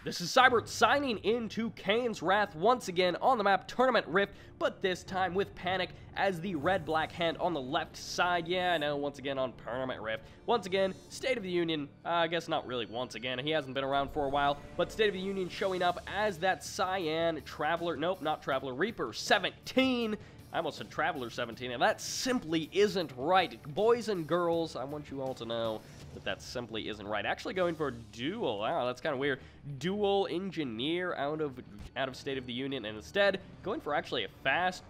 This is Sybert signing into Kane's Wrath once again on the map Tournament Rift, but this time with Panic as the red-black hand on the left side. Yeah, I know, once again on Tournament Rift. Once again, State of the Union, I guess not really once again, he hasn't been around for a while, but State of the Union showing up as that Cyan Traveler, nope, not Traveler, Reaper 17. I almost said Traveler 17, and that simply isn't right. Boys and girls, I want you all to know that simply isn't right. Actually going for a dual. Wow, that's kind of weird. Dual engineer out of State of the Union, and instead going for actually a fast.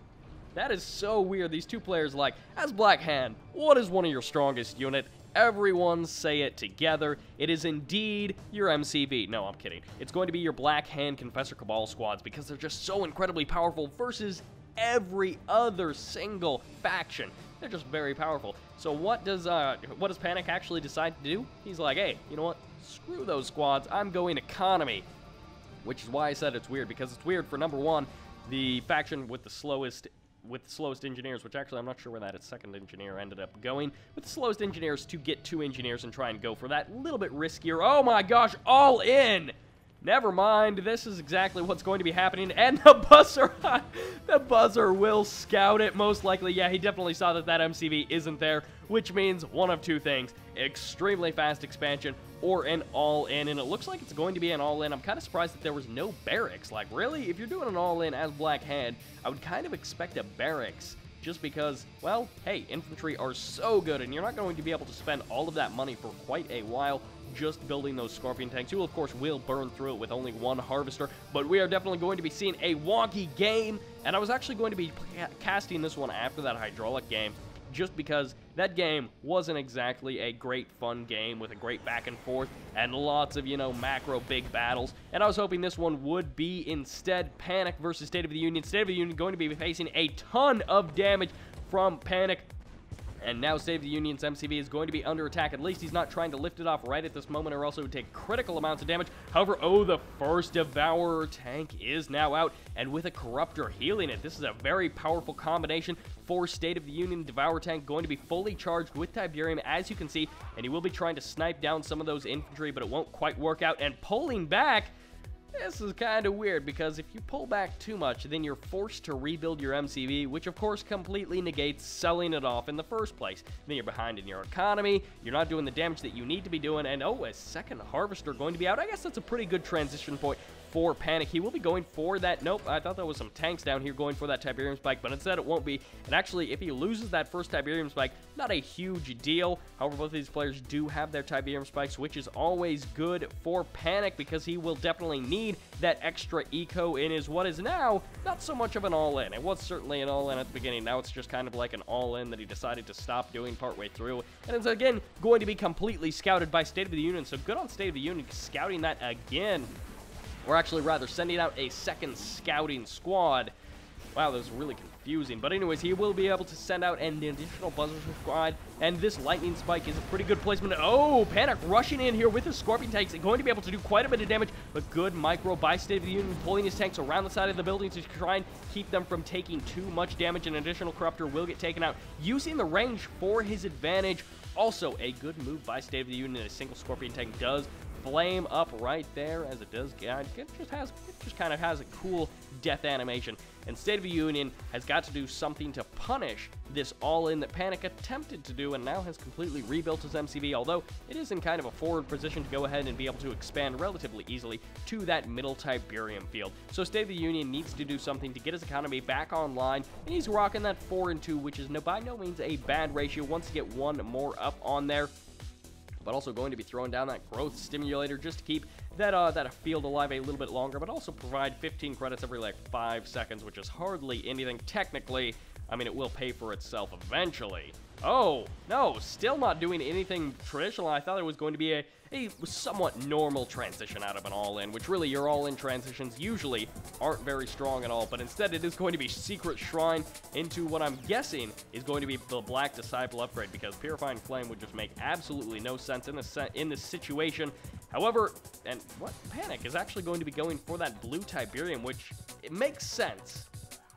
That is so weird. These two players like, as Black Hand, what is one of your strongest unit? Everyone say it together. It is indeed your MCV. No, I'm kidding. It's going to be your Black Hand Confessor Cabal squads because they're just so incredibly powerful versus every other single faction. They're just very powerful. So what does Panic actually decide to do? He's like, hey, you know what? Screw those squads. I'm going economy. Which is why I said it's weird, because it's weird for number one, the faction with the slowest engineers, which actually I'm not sure where that second engineer ended up going, with the slowest engineers to get 2 engineers and try and go for that. A little bit riskier. Oh my gosh, all in! Never mind, this is exactly what's going to be happening, and the buzzer will scout it, most likely. Yeah, he definitely saw that MCV isn't there, which means one of two things: extremely fast expansion or an all-in, and it looks like it's going to be an all-in. I'm kind of surprised that there was no barracks. Like, really? If you're doing an all-in as Black Hand, I would kind of expect a barracks, just because, well, hey, infantry are so good, and you're not going to be able to spend all of that money for quite a while just building those Scorpion tanks. You, of course, will burn through it with only 1 harvester, but we are definitely going to be seeing a wonky game, and I was actually going to be casting this one after that hydraulic game, just because that game wasn't exactly a great fun game with a great back and forth and lots of, you know, macro big battles, and I was hoping this one would be instead Panic versus State of the Union. State of the Union going to be facing a ton of damage from Panic. And now State of the Union's MCV is going to be under attack. At least he's not trying to lift it off right at this moment, or else it would take critical amounts of damage. However, oh, the first Devourer tank is now out, and with a Corruptor healing it. This is a very powerful combination for State of the Union. Devourer tank going to be fully charged with Tiberium, as you can see, and he will be trying to snipe down some of those infantry, but it won't quite work out. And pulling back, this is kind of weird, because if you pull back too much, then you're forced to rebuild your MCV, which of course completely negates selling it off in the first place. Then you're behind in your economy, you're not doing the damage that you need to be doing, and oh, a second harvester going to be out. I guess that's a pretty good transition point for Panic. He will be going for that. Nope, I thought there was some tanks down here going for that Tiberium spike, but instead it won't be. And actually, if he loses that first Tiberium spike, not a huge deal. However, both of these players do have their Tiberium spikes, which is always good for Panic, because he will definitely need that extra eco in his what is now not so much of an all-in. It was certainly an all-in at the beginning. Now it's just kind of like an all-in that he decided to stop doing partway through. And it's again going to be completely scouted by State of the Union. So good on State of the Union scouting that again. Or actually, rather, sending out a second scouting squad. Wow, that was really confusing. But anyways, he will be able to send out an additional buzzer squad. And this lightning spike is a pretty good placement. Oh, Panic rushing in here with his Scorpion tanks. Going to be able to do quite a bit of damage. But good micro by State of the Union, pulling his tanks around the side of the building to try and keep them from taking too much damage. An additional Corruptor will get taken out, using the range for his advantage. Also, a good move by State of the Union. A single Scorpion tank does flame up right there, as it does. It just kind of has a cool death animation. And State of the Union has got to do something to punish this all-in that Panic attempted to do, and now has completely rebuilt his MCV, although it is in kind of a forward position to go ahead and be able to expand relatively easily to that middle Tiberium field. So State of the Union needs to do something to get his economy back online, and he's rocking that 4-2, which is by no means a bad ratio once you get one more up on there. But also going to be throwing down that growth stimulator just to keep that field alive a little bit longer, but also provide 15 credits every like 5 seconds, which is hardly anything technically. I mean, it will pay for itself eventually. Oh, no, still not doing anything traditional. I thought it was going to be a somewhat normal transition out of an all-in, which really your all-in transitions usually aren't very strong at all, but instead it is going to be Secret Shrine into what I'm guessing is going to be the Black Disciple upgrade, because Purifying Flame would just make absolutely no sense in this situation. However, and what Panic is actually going to be going for that blue Tiberium, which it makes sense.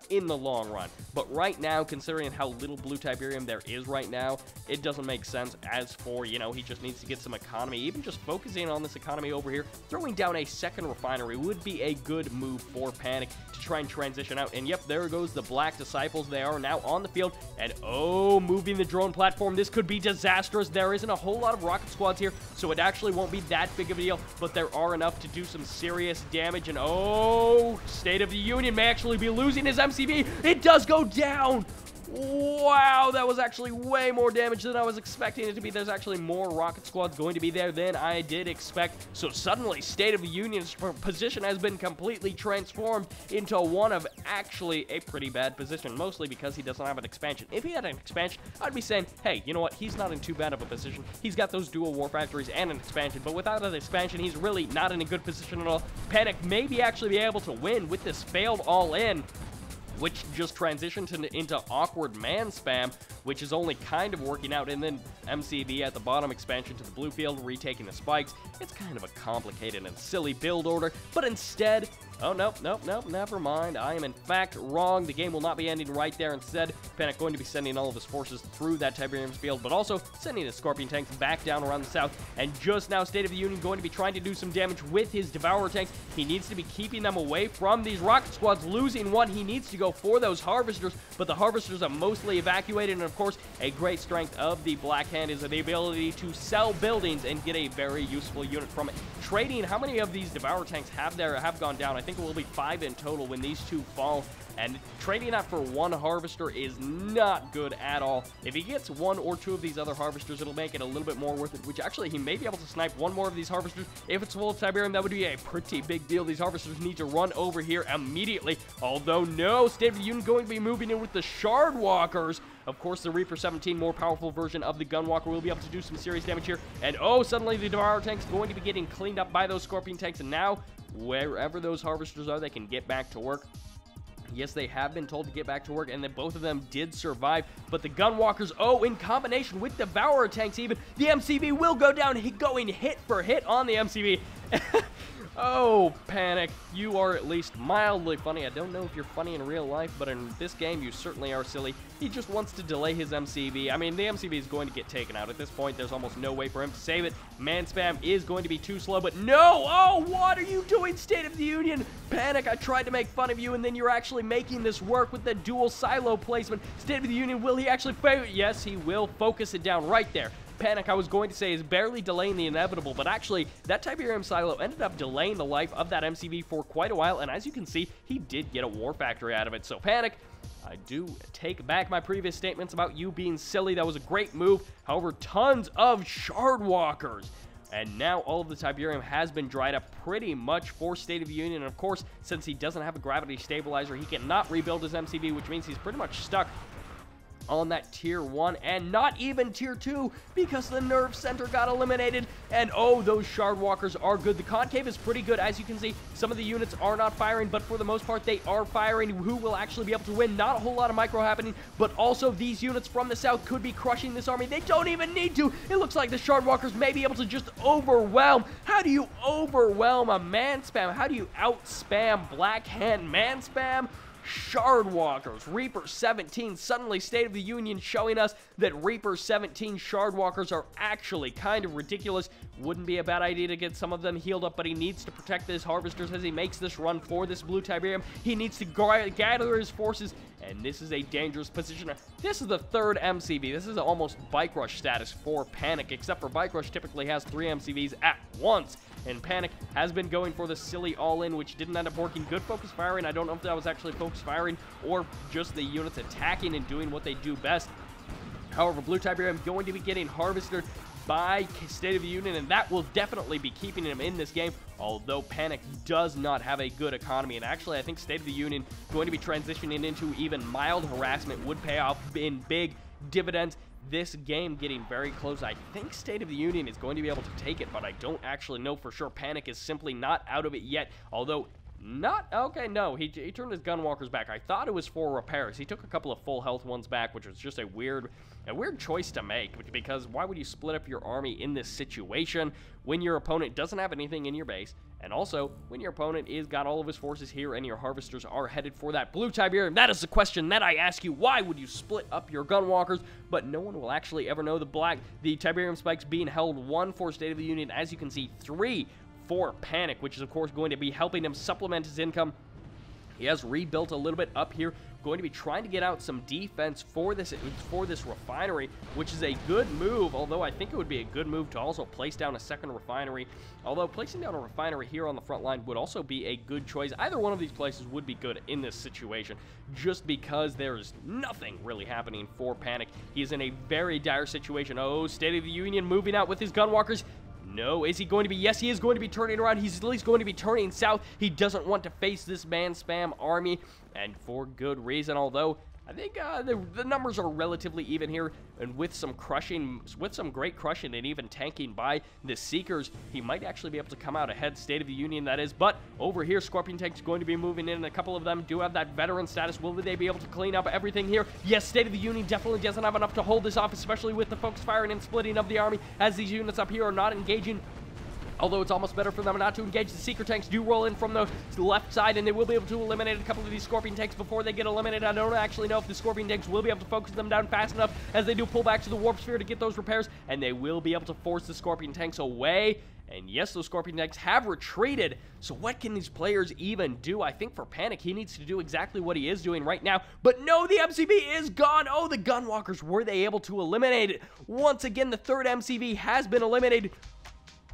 in the long run. But right now, considering how little blue Tiberium there is right now, it doesn't make sense. As for, you know, he just needs to get some economy. Even just focusing on this economy over here, throwing down a second refinery would be a good move for Panic to try and transition out. And yep, there goes the Black Disciples. They are now on the field. And oh, moving the drone platform. This could be disastrous. There isn't a whole lot of rocket squads here, so it actually won't be that big of a deal. But there are enough to do some serious damage. And oh, State of the Union may actually be losing his MCV. It does go down. Wow, that was actually way more damage than I was expecting it to be. There's actually more rocket squads going to be there than I did expect. So suddenly, State of the Union's position has been completely transformed into one of actually a pretty bad position, mostly because he doesn't have an expansion. If he had an expansion, I'd be saying, hey, you know what? He's not in too bad of a position. He's got those dual war factories and an expansion, but without an expansion, he's really not in a good position at all. Panic may actually be able to win with this failed all-in, which just transitioned into awkward man spam, which is only kind of working out, and then MCV at the bottom, expansion to the blue field, retaking the spikes. It's kind of a complicated and silly build order, but instead, oh, nope, never mind. I am in fact wrong. The game will not be ending right there. Instead, Panic going to be sending all of his forces through that Tiberium field, but also sending his Scorpion tanks back down around the south. And just now, State of the Union going to be trying to do some damage with his Devourer tanks. He needs to be keeping them away from these rocket squads. Losing one, he needs to go for those harvesters, but the harvesters are mostly evacuated. And of course, a great strength of the Black Hand is the ability to sell buildings and get a very useful unit from it. Trading, how many of these Devourer tanks have gone down? I think it will be 5 in total when these two fall, and trading that for one harvester is not good at all. If he gets 1 or 2 of these other harvesters, it'll make it a little bit more worth it, which actually he may be able to snipe 1 more of these harvesters. If it's full of Tiberium, that would be a pretty big deal. These harvesters need to run over here immediately, although no, State of the Union going to be moving in with the Shard Walkers. Of course, the Reaper 17, more powerful version of the Gunwalker, will be able to do some serious damage here. And oh, suddenly the Devourer tank's going to be getting cleaned up by those Scorpion tanks, and now wherever those harvesters are, they can get back to work. Yes, they have been told to get back to work, and then both of them did survive. But the Gunwalkers, oh, in combination with the Devourer tanks even, the MCV will go down, going hit for hit on the MCV. Oh, Panic, you are at least mildly funny. I don't know if you're funny in real life, but in this game, you certainly are silly. He just wants to delay his MCV. I mean, the MCV is going to get taken out. At this point, there's almost no way for him to save it. Man spam is going to be too slow, but no! Oh, what are you doing, State of the Union? Panic, I tried to make fun of you, and then you're actually making this work with the dual silo placement. State of the Union, will he actually fail? Yes, he will. Focus it down right there. Panic, I was going to say, is barely delaying the inevitable, but actually, that Tiberium silo ended up delaying the life of that MCV for quite a while, and as you can see, he did get a war factory out of it. So, Panic, I do take back my previous statements about you being silly. That was a great move. However, tons of Shard Walkers. And now all of the Tiberium has been dried up pretty much for State of the Union. And of course, since he doesn't have a gravity stabilizer, he cannot rebuild his MCV, which means he's pretty much stuck on that tier 1 and not even tier 2 because the nerve center got eliminated. And oh, those Shard Walkers are good. The concave is pretty good. As you can see, some of the units are not firing, but for the most part they are firing. Who will actually be able to win? Not a whole lot of micro happening, but also these units from the south could be crushing this army. They don't even need to. It looks like the Shard Walkers may be able to just overwhelm. How do you overwhelm a man spam? How do you out spam Black Hand man spam? Shard Walkers, Reaper 17, suddenly State of the Union showing us that Reaper 17 Shard Walkers are actually kind of ridiculous. Wouldn't be a bad idea to get some of them healed up, but he needs to protect his harvesters as he makes this run for this blue Tiberium. He needs to gather his forces, and this is a dangerous position. This is the 3rd MCV. This is almost Bike Rush status for Panic, except for Bike Rush typically has 3 MCVs at once. And Panic has been going for the silly all-in, which didn't end up working. Good focus firing. I don't know if that was actually focus firing or just the units attacking and doing what they do best. However, blue Tiberium going to be getting harvested by State of the Union, and that will definitely be keeping him in this game, although Panic does not have a good economy. And actually, I think State of the Union going to be transitioning into even mild harassment would pay off in big dividends. This game getting very close. I think State of the Union is going to be able to take it, but I don't actually know for sure. Panic is simply not out of it yet, although Not, okay, no, he turned his gunwalkers back. I thought it was for repairs. He took a couple of full health ones back, which was just a weird choice to make, because why would you split up your army in this situation when your opponent doesn't have anything in your base, and also when your opponent is got all of his forces here and your harvesters are headed for that blue Tiberium? That is the question that I ask you. Why would you split up your gunwalkers? But no one will actually ever know. The Tiberium spikes being held 1 for State of the Union, as you can see, 3 for Panic, which is of course going to be helping him supplement his income. He has rebuilt a little bit up here, going to be trying to get out some defense for this refinery, which is a good move, although I think it would be a good move to also place down a second refinery. Although placing down a refinery here on the front line would also be a good choice. Either one of these places would be good in this situation, just because there's nothing really happening for Panic. He is in a very dire situation. Oh, State of the Union moving out with his gunwalkers. No, is he going to be? Yes, he is going to be turning around. He's at least going to be turning south. He doesn't want to face this man spam army, and for good reason, although I think the numbers are relatively even here, and with some great crushing and even tanking by the Seekers, he might actually be able to come out ahead, State of the Union, that is. But over here, Scorpion Tank's going to be moving in, and a couple of them do have that veteran status. Will they be able to clean up everything here? Yes, State of the Union definitely doesn't have enough to hold this off, especially with the focus firing and splitting of the army, as these units up here are not engaging. Although it's almost better for them not to engage. The Seeker tanks do roll in from the left side, and they will be able to eliminate a couple of these Scorpion tanks before they get eliminated. I don't actually know if the Scorpion tanks will be able to focus them down fast enough, as they do pull back to the Warp Sphere to get those repairs, and they will be able to force the Scorpion tanks away. And yes, those Scorpion tanks have retreated. So what can these players even do? I think for Panic, he needs to do exactly what he is doing right now. But no, the MCV is gone. Oh, the Gunwalkers, were they able to eliminate it? Once again, the third MCV has been eliminated.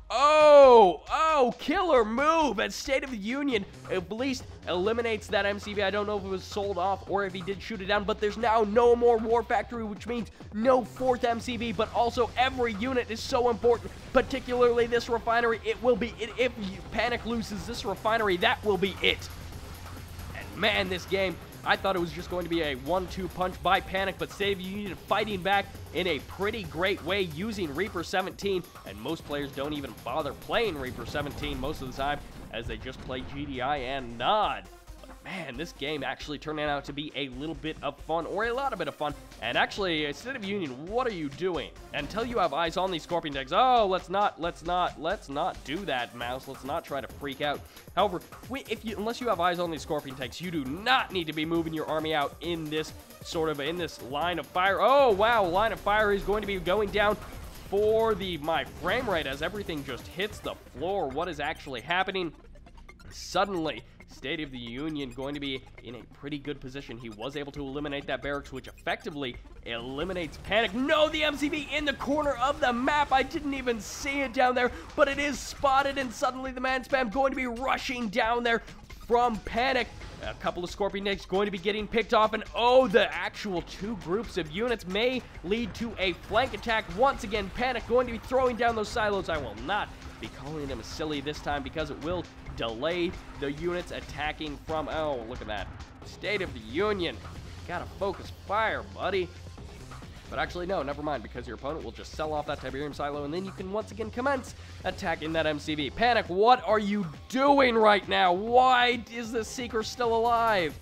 Oh, killer move, and State of the Union at least eliminates that MCV. I don't know if it was sold off or if he did shoot it down, but there's now no more War Factory, which means no fourth MCV, but also every unit is so important, particularly this refinery. It will be, if Panic loses this refinery, that will be it. And man, this game, I thought it was just going to be a 1-2 punch by Panic, but State of the Union fighting back in a pretty great way using Reaper 17, and most players don't even bother playing Reaper 17 most of the time, as they just play GDI and Nod. But man, this game actually turned out to be a little bit of fun, or a lot of bit of fun. And actually, State of the Union, what are you doing? Until you have eyes on these Scorpion tanks, oh, let's not do that, Mouse. Let's not try to freak out. However, unless you have eyes on these Scorpion tanks, you do not need to be moving your army out in this line of fire. Oh, wow, line of fire is going to be going down for my frame rate as everything just hits the floor. What is actually happening? Suddenly, State of the Union going to be in a pretty good position. He was able to eliminate that barracks, which effectively eliminates Panic. No, the MCV in the corner of the map. I didn't even see it down there, but it is spotted, and suddenly the man spam going to be rushing down there from Panic. A couple of Scorpion tanks going to be getting picked off, and oh, the actual 2 groups of units may lead to a flank attack. Once again, Panic going to be throwing down those silos. I will not be calling them silly this time, because it will delay the units attacking from, oh, look at that. State of the Union, gotta focus fire, buddy. But actually, no, never mind, because your opponent will just sell off that Tiberium silo, and then you can once again commence attacking that MCV. Panic, what are you doing right now? Why is the Seeker still alive?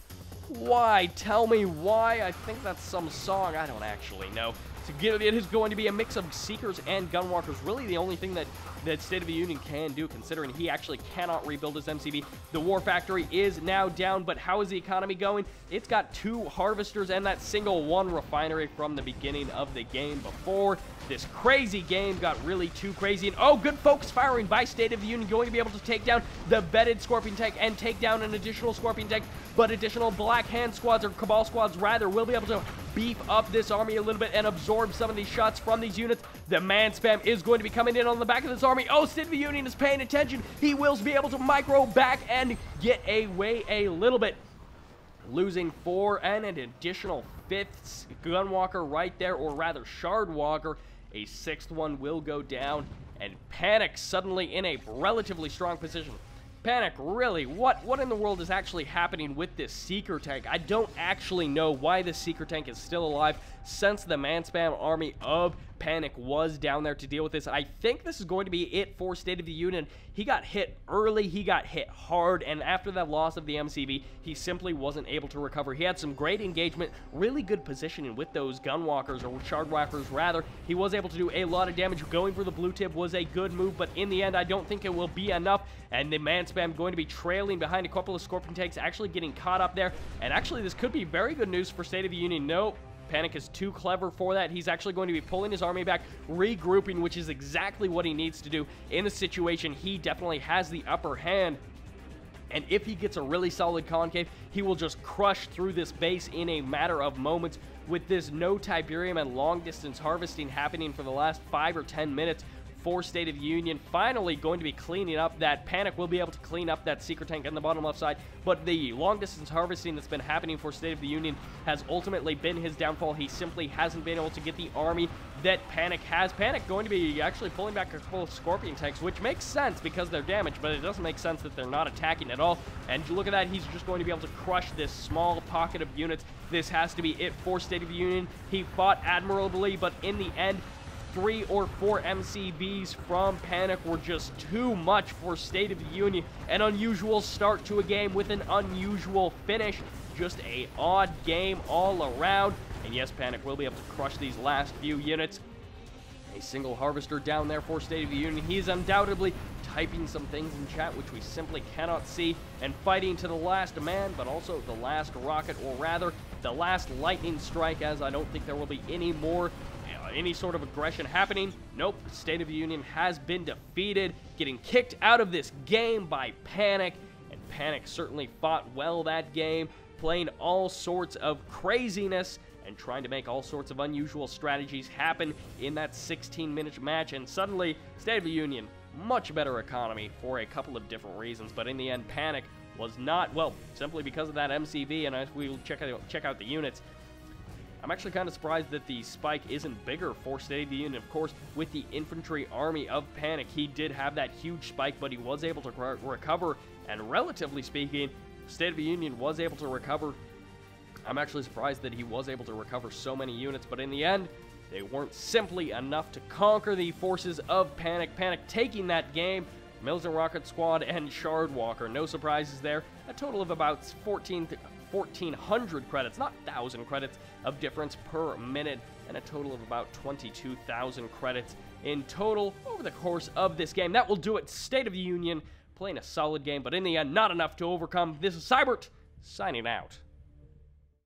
Why? Tell me why. I think that's some song. I don't actually know. It is going to be a mix of Seekers and Gunwalkers. Really the only thing that State of the Union can do, considering he actually cannot rebuild his MCV. The War Factory is now down, but how is the economy going? It's got 2 harvesters and that single 1 refinery from the beginning of the game before this crazy game got really too crazy. And oh, good focus firing by State of the Union, going to be able to take down the vetted Scorpion tank and take down an additional Scorpion tank, but additional Black Hand squads, or Cabal squads rather, will be able to beef up this army a little bit and absorb some of these shots from these units. The man spam is going to be coming in on the back of this army. Oh, State of the Union is paying attention. He will be able to micro back and get away a little bit, losing 4 and an additional 5th Gunwalker right there, or rather Shardwalker. A 6th one will go down, and Panic suddenly in a relatively strong position. Panic, really, what in the world is actually happening with this Seeker tank? I don't actually know why this Seeker tank is still alive, since the man spam army of Panic was down there to deal with this. I think this is going to be it for State of the Union. He got hit early, he got hit hard, and after that loss of the MCV, he simply wasn't able to recover. He had some great engagement, really good positioning with those gunwalkers, or shardwalkers rather. He was able to do a lot of damage. Going for the blue tip was a good move, but in the end, I don't think it will be enough, and the man spam going to be trailing behind a couple of Scorpion tanks, actually getting caught up there, and actually this could be very good news for State of the Union. No, Panic is too clever for that. He's actually going to be pulling his army back, regrouping, which is exactly what he needs to do in the situation. He definitely has the upper hand, and if he gets a really solid concave, he will just crush through this base in a matter of moments. With this no Tiberium and long distance harvesting happening for the last 5 or 10 minutes for State of the Union, finally going to be cleaning up that. Panic will be able to clean up that secret tank on the bottom left side, but the long distance harvesting that's been happening for State of the Union has ultimately been his downfall. He simply hasn't been able to get the army that Panic has. Panic going to be actually pulling back a couple of Scorpion tanks, which makes sense because they're damaged, but it doesn't make sense that they're not attacking at all. And look at that, he's just going to be able to crush this small pocket of units. This has to be it for State of the Union. He fought admirably, but in the end, 3 or 4 MCVs from Panic were just too much for State of the Union. An unusual start to a game with an unusual finish. Just an odd game all around. And yes, Panic will be able to crush these last few units. A single harvester down there for State of the Union. He's undoubtedly typing some things in chat which we simply cannot see, and fighting to the last man, but also the last rocket, or rather the last lightning strike, as I don't think there will be any more any sort of aggression happening. Nope, State of the Union has been defeated, getting kicked out of this game by Panic, and Panic certainly fought well that game, playing all sorts of craziness and trying to make all sorts of unusual strategies happen in that 16-minute match, and suddenly State of the Union, much better economy for a couple of different reasons, but in the end, Panic was not, well, simply because of that MCV, and as we will check out the units, I'm actually kind of surprised that the spike isn't bigger for State of the Union. Of course, with the infantry army of Panic, he did have that huge spike, but he was able to recover, and relatively speaking, State of the Union was able to recover. I'm actually surprised that he was able to recover so many units, but in the end, they weren't simply enough to conquer the forces of Panic. Panic taking that game. Militant Rocket Squad and Shardwalker, no surprises there. A total of about 1,400 credits, not 1,000 credits of difference per minute, and a total of about 22,000 credits in total over the course of this game. That will do it. State of the Union playing a solid game, but in the end, not enough to overcome. This is Sybert, signing out.